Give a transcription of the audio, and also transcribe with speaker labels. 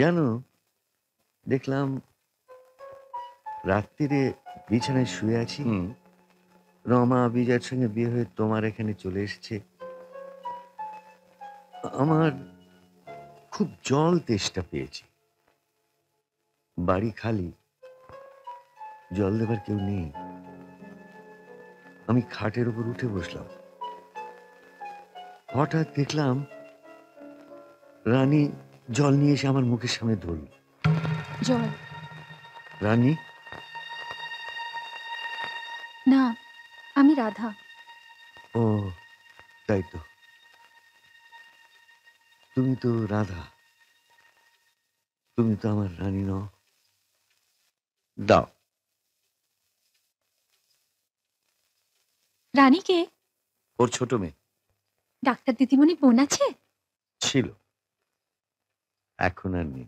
Speaker 1: জানো, দেখলাম রাত্রিরে বিছানায় শুয়ে আছি, রমা বিজয়ের সঙ্গে বিয়ে হয়ে তোমার এখানে চলে এসেছে। আমার খুব জল তেষ্টা পেয়েছে। বাড়ি খালি, জল দেবার কেউ নেই। আমি খাটের উপর উঠে বসলাম। হঠাৎ দেখলাম রানী জল নিয়ে এসে আমার মুখের সামনে ধরল।
Speaker 2: জল?
Speaker 1: রানী?
Speaker 2: না, আমি রাধা।
Speaker 1: ও, তাই তো, তুমি তো রাধা। তুমি তো আমার রানী নও। দাও।
Speaker 2: রানীকে?
Speaker 1: ওর ছোট মেয়ে।
Speaker 2: ডাক্তার দিদিমণি বোন আছে?
Speaker 1: ছিল, এখন আর নেই।